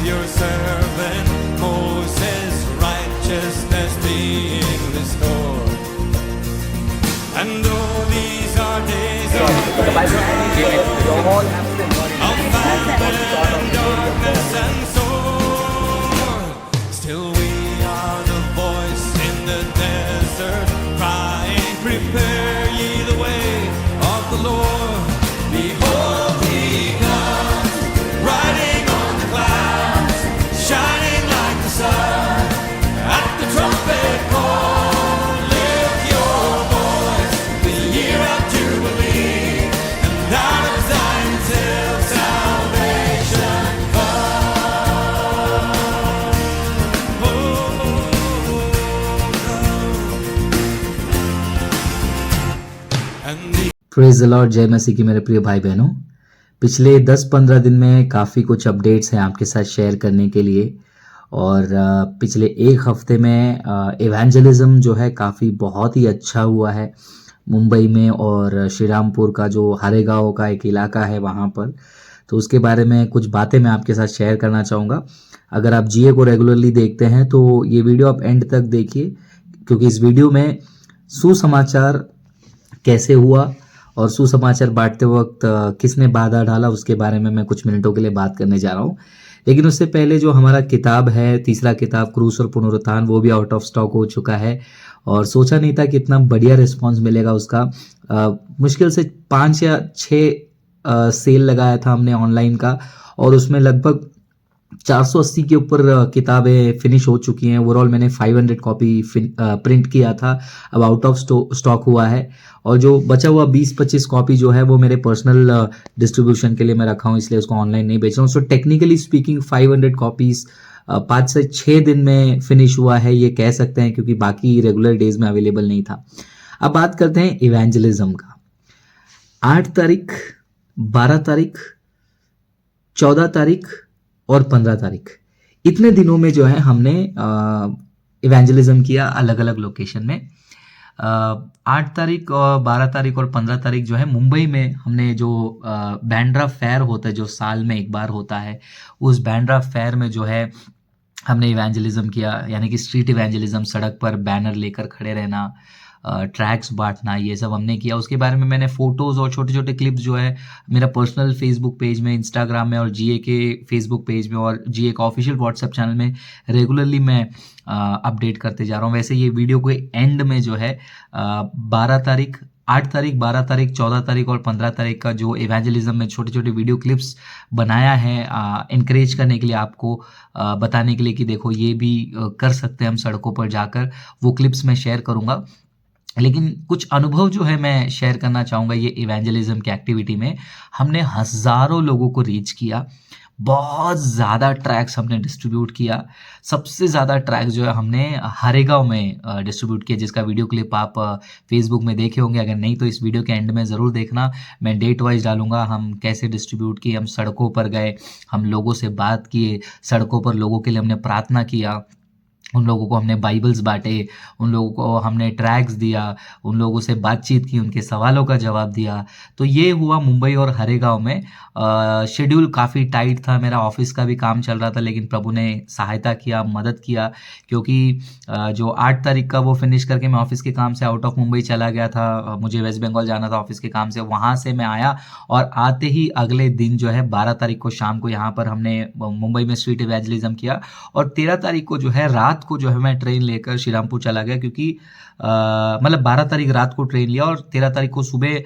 of your servant Moses, righteousness being restored. And though these are days of famine, darkness and sore, still we are the voice in the desert, crying, prepare ye the way of the Lord. Behold, he comes, riding on the clouds, shining like the sun. At the trumpet call, lift your voice, the year of Jubilee, and out of Zion till salvation comes. And the praise the Lord, जय मसीह की मेरे प्रिय भाई बहनों। पिछले 10-15 दिन में काफ़ी कुछ अपडेट्स हैं आपके साथ शेयर करने के लिए। और पिछले एक हफ्ते में इवेंजलिज्म जो है काफ़ी बहुत ही अच्छा हुआ है मुंबई में, और श्रीरामपुर का जो हरेगांव का एक इलाका है वहाँ पर। तो उसके बारे में कुछ बातें मैं आपके साथ शेयर करना चाहूँगा। अगर आप जीए को रेगुलरली देखते हैं तो ये वीडियो आप एंड तक देखिए, क्योंकि इस वीडियो में सुसमाचार कैसे हुआ और सुसमाचार बांटते वक्त किसने बाधा डाला उसके बारे में मैं कुछ मिनटों के लिए बात करने जा रहा हूँ। लेकिन उससे पहले जो हमारा किताब है, तीसरा किताब क्रूस और पुनरुत्थान, वो भी आउट ऑफ स्टॉक हो चुका है और सोचा नहीं था कि इतना बढ़िया रिस्पांस मिलेगा उसका। मुश्किल से 5 या 6 सेल लगाया था हमने ऑनलाइन का, और उसमें लगभग 480 के ऊपर किताबें फिनिश हो चुकी हैं। ओवरऑल मैंने 500 कॉपी प्रिंट किया था, अब आउट ऑफ स्टॉक हुआ है। और जो बचा हुआ 20-25 कॉपी जो है वो मेरे पर्सनल डिस्ट्रीब्यूशन के लिए मैं रखा हूँ, इसलिए उसको ऑनलाइन नहीं बेच रहा हूँ। सो टेक्निकली स्पीकिंग 500 कॉपीज 5 से 6 दिन में फिनिश हुआ है, ये कह सकते हैं, क्योंकि बाकी रेगुलर डेज में अवेलेबल नहीं था। अब बात करते हैं इवेंजलिज्म का। 8 तारीख, 12 तारीख, 14 तारीख और 15 तारीख, इतने दिनों में जो है हमने इवेंजलिज्म किया अलग अलग लोकेशन में। 8 तारीख और 12 तारीख और 15 तारीख जो है मुंबई में हमने जो बैंड्रा फेयर होता है, जो साल में एक बार होता है, उस बैंड्रा फेयर में जो है हमने इवेंजलिज्म किया, यानी कि स्ट्रीट इवेंजलिज्म, सड़क पर बैनर लेकर खड़े रहना, ट्रैक्स बांटना, ये सब हमने किया। उसके बारे में मैंने फोटोज़ और छोटे छोटे क्लिप्स जो है मेरा पर्सनल फेसबुक पेज में, इंस्टाग्राम में और जीए के फेसबुक पेज में और जीए का ऑफिशियल व्हाट्सएप चैनल में रेगुलरली मैं अपडेट करते जा रहा हूँ। वैसे ये वीडियो के एंड में जो है 12 तारीख, 8 तारीख, 12 तारीख, 14 तारीख और 15 तारीख का जो इवेंजलिज्म में छोटे छोटे वीडियो क्लिप्स बनाया है इनकरेज करने के लिए, आपको बताने के लिए कि देखो ये भी कर सकते हैं हम सड़कों पर जाकर, वो क्लिप्स मैं शेयर करूँगा। लेकिन कुछ अनुभव जो है मैं शेयर करना चाहूँगा। ये इवेंजलिज्म की एक्टिविटी में हमने हज़ारों लोगों को रीच किया, बहुत ज़्यादा ट्रैक्स हमने डिस्ट्रीब्यूट किया। सबसे ज़्यादा ट्रैक्स जो है हमने हरेगांव में डिस्ट्रीब्यूट किया, जिसका वीडियो क्लिप आप फेसबुक में देखे होंगे। अगर नहीं तो इस वीडियो के एंड में ज़रूर देखना, मैं डेट वाइज डालूंगा हम कैसे डिस्ट्रीब्यूट किए। हम सड़कों पर गए, हम लोगों से बात किए, सड़कों पर लोगों के लिए हमने प्रार्थना किया, उन लोगों को हमने बाइबल्स बांटे, उन लोगों को हमने ट्रैक्स दिया, उन लोगों से बातचीत की, उनके सवालों का जवाब दिया। तो ये हुआ मुंबई और हरेगांव में। शेड्यूल काफ़ी टाइट था, मेरा ऑफिस का भी काम चल रहा था, लेकिन प्रभु ने सहायता किया, मदद किया, क्योंकि जो 8 तारीख का वो फिनिश करके मैं ऑफिस के काम से आउट ऑफ मुंबई चला गया था। मुझे वेस्ट बंगाल जाना था ऑफिस के काम से, वहाँ से मैं आया और आते ही अगले दिन जो है 12 तारीख को शाम को यहाँ पर हमने मुंबई में स्ट्रीट इवेंजलिज्म किया। और 13 तारीख को जो है रात को जो है मैं ट्रेन लेकर श्रीरामपुर चला गया, क्योंकि मतलब 12 तारीख रात को ट्रेन लिया और 13 तारीख को सुबह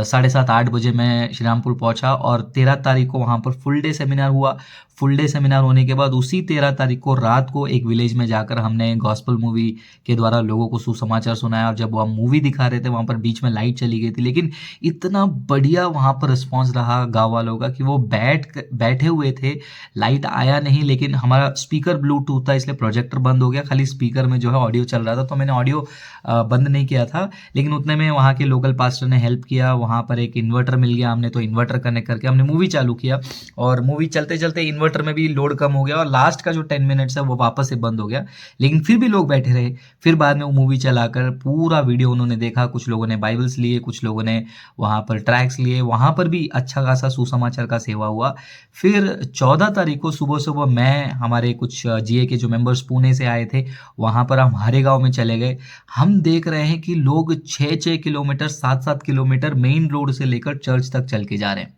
7:30-8 बजे मैं श्रीरामपुर पहुंचा। और 13 तारीख को वहाँ पर फुल डे सेमिनार हुआ। फुल डे सेमिनार होने के बाद उसी 13 तारीख को रात को एक विलेज में जाकर हमने गॉस्पल मूवी के द्वारा लोगों को सुसमाचार सुनाया। और जब वह मूवी दिखा रहे थे वहाँ पर बीच में लाइट चली गई थी, लेकिन इतना बढ़िया वहाँ पर रिस्पॉन्स रहा गाँव वालों का कि वो बैठे हुए थे, लाइट आया नहीं, लेकिन हमारा स्पीकर ब्लूटूथ था इसलिए प्रोजेक्टर बंद हो गया, खाली स्पीकर में जो है ऑडियो चल रहा था। तो मैंने ऑडियो बंद नहीं किया था, लेकिन उतने में वहाँ के लोकल पास्टर ने हेल्प किया किया, वहाँ पर एक इन्वर्टर मिल गया, हमने तो इन्वर्टर कनेक्ट करके हमने मूवी चालू किया और मूवी चलते चलते इन्वर्टर में भी लोड कम हो गया और लास्ट का जो 10 मिनट्स है वो वापस से बंद हो गया, लेकिन फिर भी लोग बैठे रहे। फिर बाद में वो मूवी चलाकर पूरा वीडियो उन्होंने देखा, कुछ लोगों ने बाइबल्स लिए, कुछ लोगों ने वहाँ पर ट्रैक्स लिए, वहाँ पर भी अच्छा खासा सुसमाचार का सेवा हुआ। फिर 14 तारीख को सुबह सुबह मैं, हमारे कुछ जीए के जो मेंबर्स पुणे से आए थे, वहाँ पर हम हरेगांव में चले गए। हम देख रहे हैं कि लोग 6-6 किलोमीटर 7-7 किलोमीटर मेन रोड से लेकर चर्च तक चल के जा रहे हैं।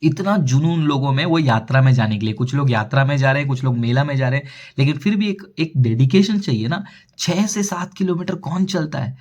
इतना जुनून लोगों में वो यात्रा में जाने के लिए, कुछ लोग यात्रा में जा रहे हैं, कुछ लोग मेला में जा रहे हैं, लेकिन फिर भी एक डेडिकेशन चाहिए ना। 6 से 7 किलोमीटर कौन चलता है?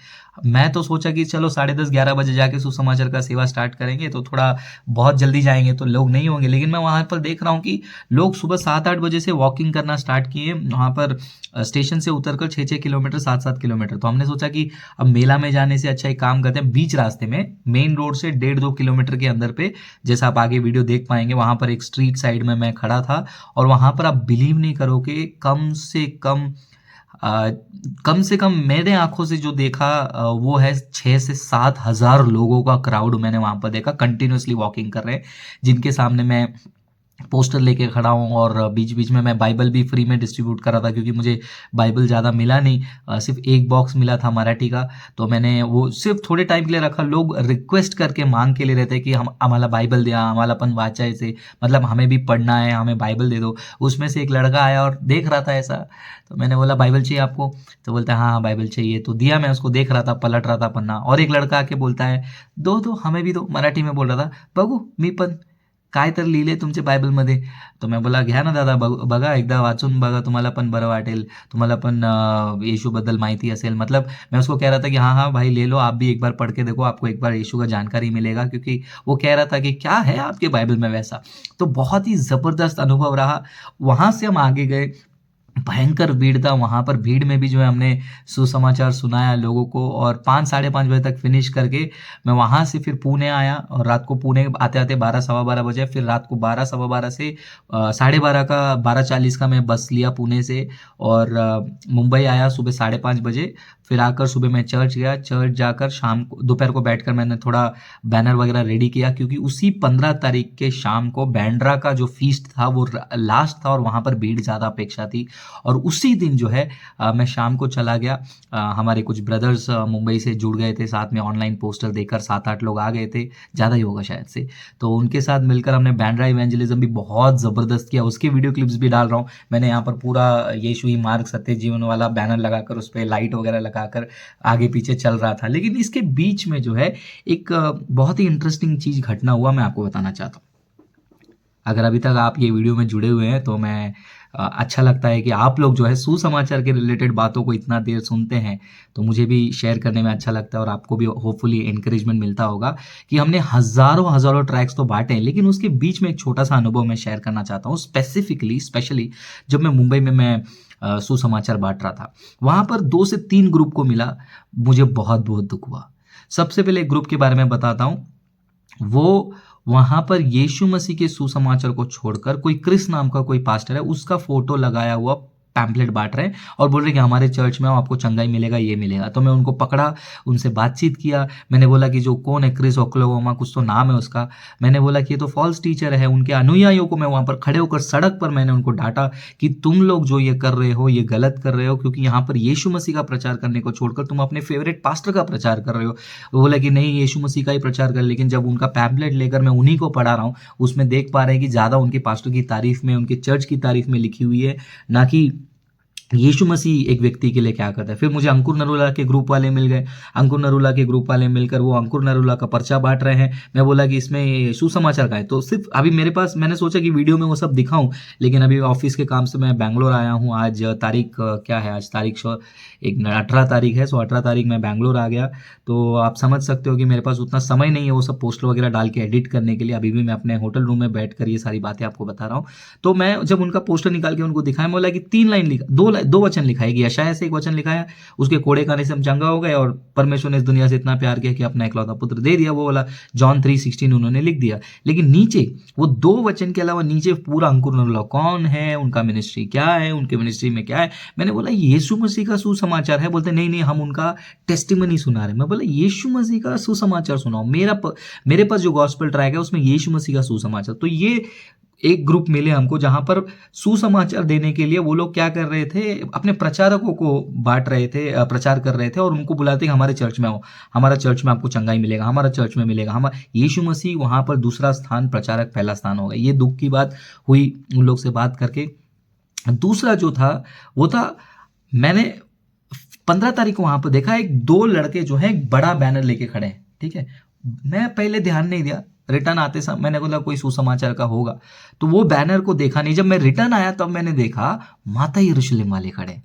मैं तो सोचा कि चलो 10:30-11 बजे जाके सुसमाचार का सेवा स्टार्ट करेंगे तो थोड़ा बहुत जल्दी जाएंगे तो लोग नहीं होंगे, लेकिन मैं वहां पर देख रहा हूँ कि लोग सुबह 7-8 बजे से वॉकिंग करना स्टार्ट किए वहां पर स्टेशन से उतरकर 6-6 किलोमीटर 7-7 किलोमीटर। तो हमने सोचा कि अब मेला में जाने से अच्छा एक काम करते हैं, बीच रास्ते में मेन रोड से 1.5-2 किलोमीटर के अंदर पे, जैसा आप आगे वीडियो देख पाएंगे, वहां पर एक स्ट्रीट साइड में मैं खड़ा था और वहां पर आप बिलीव नहीं करोगे, कम से कम मेरे आंखों से जो देखा वो है 6 से 7 हजार लोगों का क्राउड मैंने वहां पर देखा, कंटिन्यूअसली वॉकिंग कर रहे हैं, जिनके सामने मैं पोस्टर लेके खड़ा हूँ और बीच बीच में मैं बाइबल भी फ्री में डिस्ट्रीब्यूट कर रहा था, क्योंकि मुझे बाइबल ज़्यादा मिला नहीं, सिर्फ एक बॉक्स मिला था मराठी का, तो मैंने वो सिर्फ थोड़े टाइम के लिए रखा। लोग रिक्वेस्ट करके मांग के लिए रहते कि हम आम्हाला बाइबल द्या, आम्हाला पण वाचायचे, मतलब हमें भी पढ़ना है, हमें बाइबल दे दो। उसमें से एक लड़का आया और देख रहा था ऐसा, तो मैंने बोला बाइबल चाहिए आपको? तो बोलता है हाँ हाँ बाइबल चाहिए, तो दिया। मैं उसको देख रहा था, पलट रहा था पन्ना, और एक लड़का आके बोलता है दो दो हमें भी दो, मराठी में बोल रहा था, बघू मी पण काय तर लिहिले तुमच्या बायबलमध्ये. तो मैं बोला घ्या ना दादा, बघा एकदा वाचून बघा, तुम्हाला पण बरं वाटेल, तुम्हाला पण येशूबद्दल माहिती असेल। मतलब मैं उसको कह रहा था कि हाँ हाँ भाई ले लो, आप भी एक बार पढ़ के देखो, आपको एक बार यीशु का जानकारी मिलेगा, क्योंकि वो कह रहा था कि क्या है आपके बाइबल में वैसा। तो बहुत ही ज़बरदस्त अनुभव रहा। वहाँ से हम आगे गए, भयंकर भीड़ था वहाँ पर, भीड़ में भी जो है हमने सुसमाचार सुनाया लोगों को, और 5-5:30 बजे तक फिनिश करके मैं वहाँ से फिर पुणे आया, और रात को पुणे आते आते 12-12:15 बजे, फिर रात को 12-12:15 से 12:30 का 12:40 का मैं बस लिया पुणे से, और मुंबई आया सुबह 5:30 बजे। फिर आकर सुबह मैं चर्च गया, चर्च जाकर शाम को दोपहर को बैठकर मैंने थोड़ा बैनर वगैरह रेडी किया, क्योंकि उसी 15 तारीख के शाम को बैंड्रा का जो फीस्ट था वो लास्ट था और वहाँ पर भीड़ ज़्यादा अपेक्षा थी। और उसी दिन जो है मैं शाम को चला गया, हमारे कुछ ब्रदर्स मुंबई से जुड़ गए थे साथ में, ऑनलाइन पोस्टर देकर 7-8 लोग आ गए थे, ज़्यादा ही होगा शायद से, तो उनके साथ मिलकर हमने बैंड्रा इवेंजलिज्म भी बहुत ज़बरदस्त किया। उसके वीडियो क्लिप्स भी डाल रहा हूँ मैंने यहाँ पर, पूरा यीशु ही मार्ग सत्य जीवन वाला बैनर लगाकर उस पर लाइट वगैरह लगाकर आगे पीछे चल रहा था। लेकिन इसके बीच में जो है एक बहुत ही इंटरेस्टिंग चीज़ घटना हुआ, मैं आपको बताना चाहता हूँ। अगर अभी तक आप ये वीडियो में जुड़े हुए हैं तो मैं अच्छा लगता है कि आप लोग जो है सुसमाचार के रिलेटेड बातों को इतना देर सुनते हैं, तो मुझे भी शेयर करने में अच्छा लगता है, और आपको भी होपफुली एनकरेजमेंट मिलता होगा कि हमने हज़ारों ट्रैक्स तो बांटे हैं, लेकिन उसके बीच में एक छोटा सा अनुभव मैं शेयर करना चाहता हूँ। स्पेशली जब मैं मुंबई में सुसमाचार बांट रहा था, वहाँ पर 2 से 3 ग्रुप को मिला, मुझे बहुत बहुत दुख हुआ। सबसे पहले एक ग्रुप के बारे में बताता हूँ, वो वहां पर यीशु मसीह के सुसमाचार को छोड़कर कोई क्रिस नाम का कोई पास्टर है, उसका फोटो लगाया हुआ पैम्पलेट बांट रहे हैं और बोल रहे कि हमारे चर्च में आपको चंगाई मिलेगा, ये मिलेगा। तो मैं उनको पकड़ा, उनसे बातचीत किया, मैंने बोला कि जो कौन है क्रिस ओक्लाहोमा, कुछ तो नाम है उसका, मैंने बोला कि ये तो फॉल्स टीचर है। उनके अनुयायियों को मैं वहाँ पर खड़े होकर सड़क पर मैंने उनको डांटा कि तुम लोग जो ये कर रहे हो ये गलत कर रहे हो, क्योंकि यहाँ पर यीशु मसीह का प्रचार करने को छोड़कर तुम अपने फेवरेट पास्टर का प्रचार कर रहे हो। वो बोला कि नहीं यीशु मसीह का ही प्रचार कर, लेकिन जब उनका पैम्पलेट लेकर मैं उन्हीं को पढ़ा रहा हूँ, उसमें देख पा रहे हैं कि ज़्यादा उनके पास्टर की तारीफ में, उनके चर्च की तारीफ में लिखी हुई है, ना कि यीशु मसीह एक व्यक्ति के लिए क्या करता है। फिर मुझे अंकुर नरूला के ग्रुप वाले मिल गए, अंकुर नरूला के ग्रुप वाले मिलकर वो अंकुर नरूला का पर्चा बांट रहे हैं। मैं बोला कि इसमें सुसमाचार का है, तो सिर्फ अभी मेरे पास, मैंने सोचा कि वीडियो में वो सब दिखाऊं, लेकिन अभी ऑफिस के काम से मैं बैंगलोर आया हूं। आज तारीख क्या है, आज तारीख 18 तारीख है, 18 तारीख मैं बैंगलोर आ गया, तो आप समझ सकते हो कि मेरे पास उतना समय नहीं है वो सब पोस्टर वगैरह डाल के एडिट करने के लिए। अभी भी मैं अपने होटल रूम में बैठ कर ये सारी बातें आपको बता रहा हूँ। तो मैं जब उनका पोस्टर निकाल के उनको दिखाया, मैं बोला कि 3 लाइन लिखा, 2 बोला 2 वचन लिखा है कि यशायाह से एक वचन लिखा है, उसके कोड़े खाने से हम चंगा हो गए और परमेश्वर ने इस दुनिया से इतना प्यार किया कि अपना इकलौता पुत्र दे दिया, वो वाला जॉन 3:16 उन्होंने लिख दिया। लेकिन नीचे वो 2 वचन के अलावा नीचे पूरा अंकुर बोला कौन है, उनका मिनिस्ट्री क्या है, उनके मिनिस्ट्री में क्या है। मैंने बोला यीशु मसीह का सुसमाचार है। बोलते नहीं हम उनका टेस्टिमनी सुना रहे। मैं बोला यीशु मसीह का सुसमाचार सुनाओ, मेरे पास जो गॉस्पेल ट्रैक है उसमें यीशु मसीह का सुसमाचार। तो ये एक ग्रुप मिले हमको जहां पर सुसमाचार देने के लिए वो लोग क्या कर रहे थे, अपने प्रचारकों को बांट रहे थे, प्रचार कर रहे थे और उनको बुलाते कि हमारे चर्च में आओ, हमारा चर्च में आपको चंगाई मिलेगा, हमारा चर्च में मिलेगा। हमारा यीशु मसीह वहां पर दूसरा स्थान, प्रचारक पहला स्थान हो गया। ये दुख की बात हुई उन लोग से बात करके। दूसरा जो था वो था, मैंने 15 तारीख को वहां पर देखा, एक 2 लड़के जो है एक बड़ा बैनर लेके खड़े हैं, ठीक है। मैं पहले ध्यान नहीं दिया, रिटर्न आते समय मैंने बोला कोई सुसमाचार का होगा, तो वो बैनर को देखा नहीं। जब मैं रिटर्न आया तब मैंने देखा माता यरूशलेम वाले खड़े।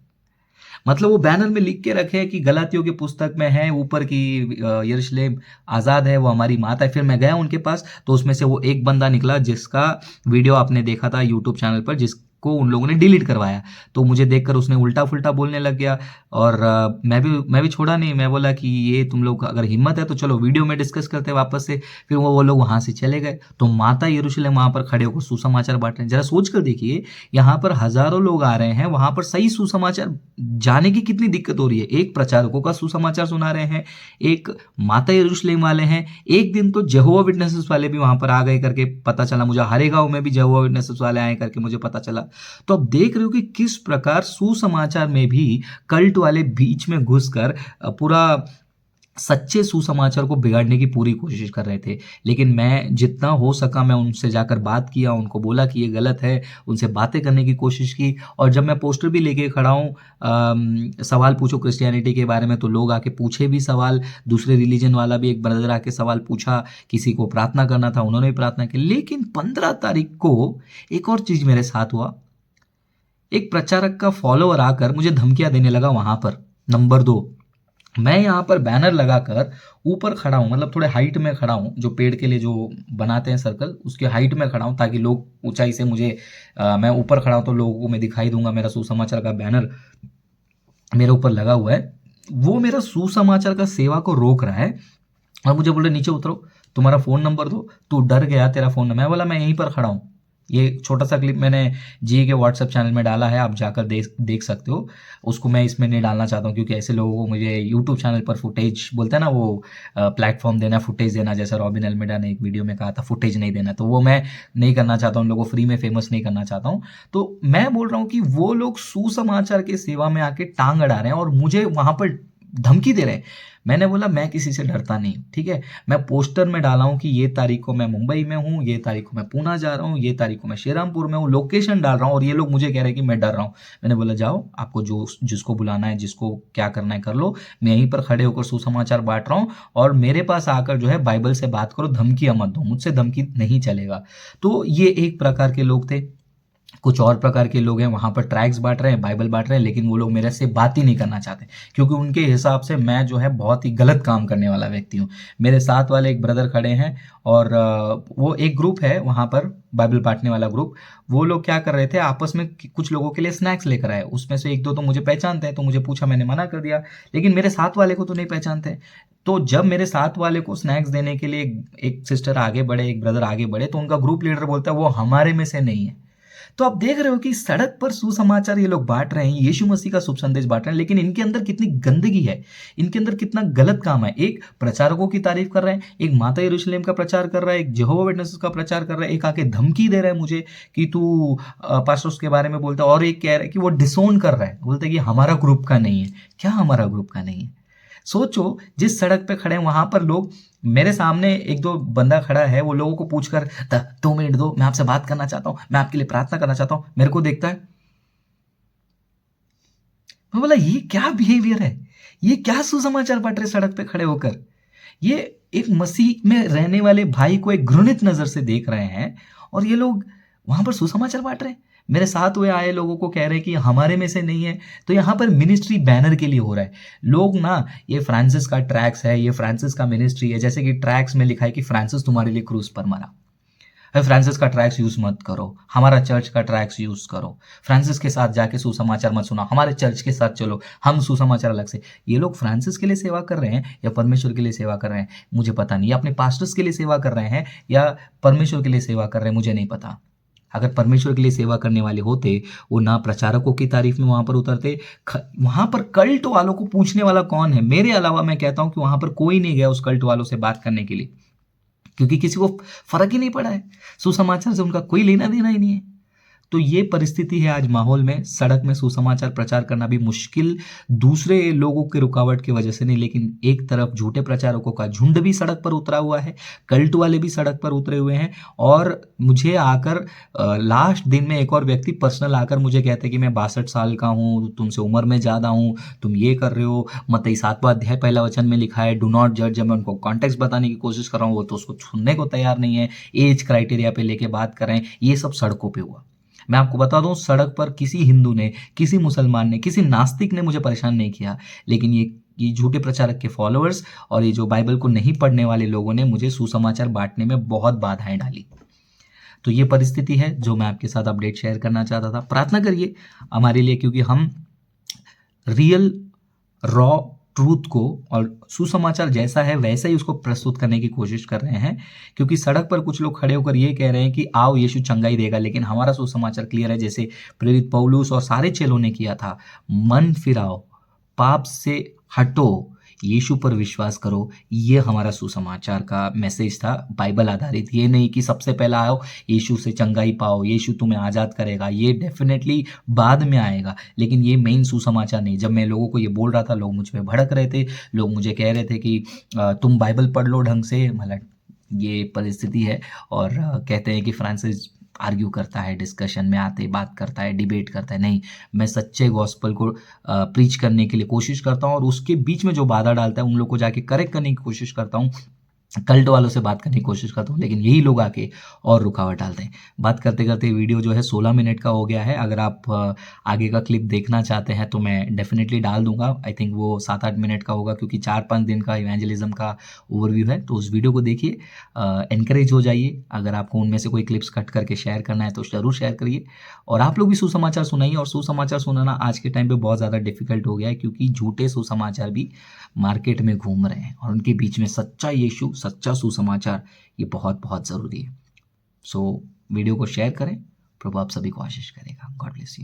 मतलब वो बैनर में लिख के रखे कि गलातियों की पुस्तक में है ऊपर की यरूशलेम आज़ाद है, वो हमारी माता है। फिर मैं गया उनके पास तो उसमें से वो एक बंदा निकला जिसका वीडियो आपने देखा था यूट्यूब चैनल पर, जिसको उन लोगों ने डिलीट करवाया। तो मुझे देखकर उसने उल्टा फुल्टा बोलने लग गया और मैं भी छोड़ा नहीं। मैं बोला कि ये तुम लोग अगर हिम्मत है तो चलो वीडियो में डिस्कस करते वापस से। फिर वो लोग वहां से चले गए। तो माता यरूशलेम वहां पर खड़े होकर सुसमाचार बांट रहे हैं। जरा सोच कर देखिए, यहाँ पर हजारों लोग आ रहे हैं, वहां पर सही सुसमाचार जाने की कितनी दिक्कत हो रही है। एक प्रचारकों का सुसमाचार सुना रहे हैं, एक माता यरूशलेम वाले हैं। एक दिन तो यहोवा विटनेसेस वाले भी वहां पर आ गए करके पता चला मुझे, हरेगांव में भी यहोवा विटनेसेस वाले आए करके मुझे पता चला। तो अब देख रहे हो कि किस प्रकार सुसमाचार में भी कल्ट वाले बीच में घुसकर पूरा सच्चे सुसमाचार को बिगाड़ने की पूरी कोशिश कर रहे थे। लेकिन मैं जितना हो सका मैं उनसे जाकर बात किया, उनको बोला कि ये गलत है, उनसे बातें करने की कोशिश की। और जब मैं पोस्टर भी लेके खड़ा हूँ, सवाल पूछो क्रिश्चियनिटी के बारे में, तो लोग आके पूछे भी सवाल। दूसरे रिलीजन वाला भी एक ब्रदर आके सवाल पूछा, किसी को प्रार्थना करना था उन्होंने भी प्रार्थना की। लेकिन 15 तारीख को एक और चीज मेरे साथ हुआ। एक प्रचारक का फॉलोअर आकर मुझे धमकियां देने लगा वहां पर। नंबर 2, मैं यहाँ पर बैनर लगाकर ऊपर खड़ा हूँ, मतलब थोड़े हाइट में खड़ा हूँ, जो पेड़ के लिए जो बनाते हैं सर्कल, उसके हाइट में खड़ा हूँ ताकि लोग ऊंचाई से मुझे मैं ऊपर खड़ा हूँ तो लोगों को मैं दिखाई दूंगा। मेरा सुसमाचार का बैनर मेरे ऊपर लगा हुआ है। वो मेरा सुसमाचार का सेवा को रोक रहा है और मुझे बोल रहे नीचे उतरो, तुम्हारा फोन नंबर दो, तू डर गया, तेरा फोन नंबर। मैं बोला मैं यहीं पर खड़ा हूँ। ये छोटा सा क्लिप मैंने जी के व्हाट्सएप चैनल में डाला है, आप जाकर देख सकते हो। उसको मैं इसमें नहीं डालना चाहता हूँ क्योंकि ऐसे लोगों को मुझे यूट्यूब चैनल पर फुटेज बोलते हैं ना, वो प्लेटफॉर्म देना, फुटेज देना, जैसे रॉबिन एल्मेडा ने एक वीडियो में कहा था फुटेज नहीं देना, तो वो मैं नहीं करना चाहता हूँ। उन लोगों को फ्री में फेमस नहीं करना चाहता हूँ। तो मैं बोल रहा हूँ कि वो लोग सुसमाचार की सेवा में आके टांग अड़ा रहे हैं और मुझे वहां पर धमकी दे रहे हैं। मैंने बोला मैं किसी से डरता नहीं, ठीक है। मैं पोस्टर में डाला हूं कि ये तारीख को मैं मुंबई में हूं, ये तारीख को मैं पूना जा रहा हूं, ये तारीख को मैं श्रीरामपुर में हूं, लोकेशन डाल रहा हूं और ये लोग मुझे कह रहे हैं कि मैं डर रहा हूं। मैंने बोला जाओ, आपको जिसको बुलाना है, जिसको क्या करना है कर लो। मैं यहीं पर खड़े होकर सुसमाचार बांट रहा हूं और मेरे पास आकर जो है बाइबल से बात करो, धमकियां मत दो, मुझसे धमकी नहीं चलेगा। तो ये एक प्रकार के लोग थे। कुछ और प्रकार के लोग हैं वहां पर ट्रैक्स बांट रहे हैं, बाइबल बांट रहे हैं, लेकिन वो लोग मेरे से बात ही नहीं करना चाहते क्योंकि उनके हिसाब से मैं जो है बहुत ही गलत काम करने वाला व्यक्ति हूँ। मेरे साथ वाले एक ब्रदर खड़े हैं और वो एक ग्रुप है वहां पर, बाइबल बांटने वाला ग्रुप। वो लोग क्या कर रहे थे, आपस में कुछ लोगों के लिए स्नैक्स लेकर आए। उसमें से 1-2 तो मुझे पहचानते हैं, तो मुझे पूछा, मैंने मना कर दिया। लेकिन मेरे साथ वाले को तो नहीं पहचानते। तो जब मेरे साथ वाले को स्नैक्स देने के लिए एक सिस्टर आगे बढ़े, एक ब्रदर आगे बढ़े, तो उनका ग्रुप लीडर बोलता है वो हमारे में से नहीं है। तो आप देख रहे हो कि सड़क पर सुसमाचार ये लोग बांट रहे हैं, यीशु मसीह का शुभ संदेश बांट रहे हैं, लेकिन इनके अंदर कितनी गंदगी है, इनके अंदर कितना गलत काम है। एक प्रचारकों की तारीफ कर रहे हैं, एक माता यरूशलेम का प्रचार कर रहा है, एक यहोवा विटनेसेस का प्रचार कर रहा है, एक आके धमकी दे रहा है मुझे कि तू पास्टर्स के बारे में बोलता है, और एक कह रहा है कि वो डिसोन कर रहा है, बोलता है कि हमारा ग्रुप का नहीं है। क्या हमारा ग्रुप का नहीं है? सोचो, जिस सड़क पे खड़े हैं वहां पर लोग, मेरे सामने 1-2 बंदा खड़ा है, वो लोगों को पूछकर 2 मिनट दो, मैं आपसे बात करना चाहता हूं, मैं आपके लिए प्रार्थना करना चाहता हूं, मेरे को देखता है। मैं बोला ये क्या बिहेवियर है, ये क्या सुसमाचार बांट रहे सड़क पे खड़े होकर। ये एक मसीह में रहने वाले भाई को एक घृणित नजर से देख रहे हैं और ये लोग वहां पर सुसमाचार बांट रहे हैं। मेरे साथ हुए आए लोगों को कह रहे हैं कि हमारे में से नहीं है। तो यहाँ पर मिनिस्ट्री बैनर के लिए हो रहा है। लोग ना, ये फ्रांसिस का ट्रैक्स है, ये फ्रांसिस का मिनिस्ट्री है, जैसे कि ट्रैक्स में लिखा है कि फ्रांसिस तुम्हारे लिए क्रूस पर मरा। फ्रांसिस का ट्रैक्स यूज मत करो, हमारा चर्च का ट्रैक्स यूज करो, फ्रांसिस के साथ जाके सुसमाचार मत सुना, हमारे चर्च के साथ चलो, हम सुसमाचार अलग से। ये लोग फ्रांसिस के लिए सेवा कर रहे हैं या परमेश्वर के लिए सेवा कर रहे हैं मुझे पता नहीं, या अपने पास्टर्स के लिए सेवा कर रहे हैं या परमेश्वर के लिए सेवा कर रहे हैं मुझे नहीं पता। अगर परमेश्वर के लिए सेवा करने वाले होते वो ना प्रचारकों की तारीफ में वहां पर उतरते। वहां पर कल्ट वालों को पूछने वाला कौन है? मेरे अलावा मैं कहता हूं कि वहां पर कोई नहीं गया उस कल्ट वालों से बात करने के लिए, क्योंकि किसी को फर्क ही नहीं पड़ा है, सुसमाचार से उनका कोई लेना देना ही नहीं है। तो ये परिस्थिति है आज माहौल में। सड़क में सुसमाचार प्रचार करना भी मुश्किल, दूसरे लोगों के रुकावट की वजह से नहीं, लेकिन एक तरफ झूठे प्रचारकों का झुंड भी सड़क पर उतरा हुआ है, कल्ट वाले भी सड़क पर उतरे हुए हैं। और मुझे आकर लास्ट दिन में एक और व्यक्ति पर्सनल आकर मुझे कहते हैं कि मैं 62 साल का हूँ, तुमसे उम्र में ज़्यादा हूँ, तुम ये कर रहे हो, मत्ती 7वां अध्याय 1 वचन में लिखा है डू नॉट जज। जब मैं उनको कॉन्टेक्स्ट बताने की कोशिश कर रहा हूँ वो तो उसको सुनने को तैयार नहीं है, एज क्राइटेरिया पे लेके बात कर रहे हैं। ये सब सड़कों पे हुआ। मैं आपको बता दूं, सड़क पर किसी हिंदू ने, किसी मुसलमान ने, किसी नास्तिक ने मुझे परेशान नहीं किया, लेकिन ये झूठे प्रचारक के फॉलोअर्स और ये जो बाइबल को नहीं पढ़ने वाले लोगों ने मुझे सुसमाचार बांटने में बहुत बाधाएं डाली। तो ये परिस्थिति है जो मैं आपके साथ अपडेट शेयर करना चाहता था। प्रार्थना करिए हमारे लिए, क्योंकि हम रियल रॉ ट्रूथ को और सुसमाचार जैसा है वैसा ही उसको प्रस्तुत करने की कोशिश कर रहे हैं। क्योंकि सड़क पर कुछ लोग खड़े होकर ये कह रहे हैं कि आओ यीशु चंगाई देगा, लेकिन हमारा सुसमाचार क्लियर है, जैसे प्रेरित पौलुस और सारे चेलों ने किया था, मन फिराओ, पाप से हटो, यीशु पर विश्वास करो। ये हमारा सुसमाचार का मैसेज था, बाइबल आधारित। ये नहीं कि सबसे पहला आओ यीशु से चंगाई पाओ, यीशु तुम्हें आज़ाद करेगा, ये डेफिनेटली बाद में आएगा, लेकिन ये मेन सुसमाचार नहीं। जब मैं लोगों को ये बोल रहा था लोग मुझ पर भड़क रहे थे, लोग मुझे कह रहे थे कि तुम बाइबल पढ़ लो ढंग से। मतलब ये परिस्थिति है। और कहते हैं कि फ्रांसिस आर्ग्यू करता है, डिस्कशन में आते बात करता है, डिबेट करता है। नहीं, मैं सच्चे गॉस्पल को प्रीच करने के लिए कोशिश करता हूँ और उसके बीच में जो बाधा डालता है उन लोग को जाके करेक्ट करने की कोशिश करता हूँ, कल्ट वालों से बात करने की कोशिश करता हूँ, लेकिन यही लोग आके और रुकावट डालते हैं। बात करते करते वीडियो जो है 16 मिनट का हो गया है। अगर आप आगे का क्लिप देखना चाहते हैं तो मैं डेफिनेटली डाल दूंगा। आई थिंक वो 7-8 मिनट का होगा, क्योंकि 4-5 दिन का इवेंजलिज्म का ओवरव्यू है। तो उस वीडियो को देखिए, एनकरेज हो जाइए। अगर आपको उनमें से कोई क्लिप्स कट करके शेयर करना है तो ज़रूर शेयर करिए। और आप लोग भी सुसमाचार सुनाइए। और सुसमाचार सुनाना आज के टाइम पे बहुत ज़्यादा डिफिकल्ट हो गया है, क्योंकि झूठे सुसमाचार भी मार्केट में घूम रहे हैं और उनके बीच में सच्चा यीशु, सच्चा सुसमाचार, ये बहुत बहुत ज़रूरी है। सो वीडियो को शेयर करें। प्रभु आप सभी को आशीष करेगा। God bless you.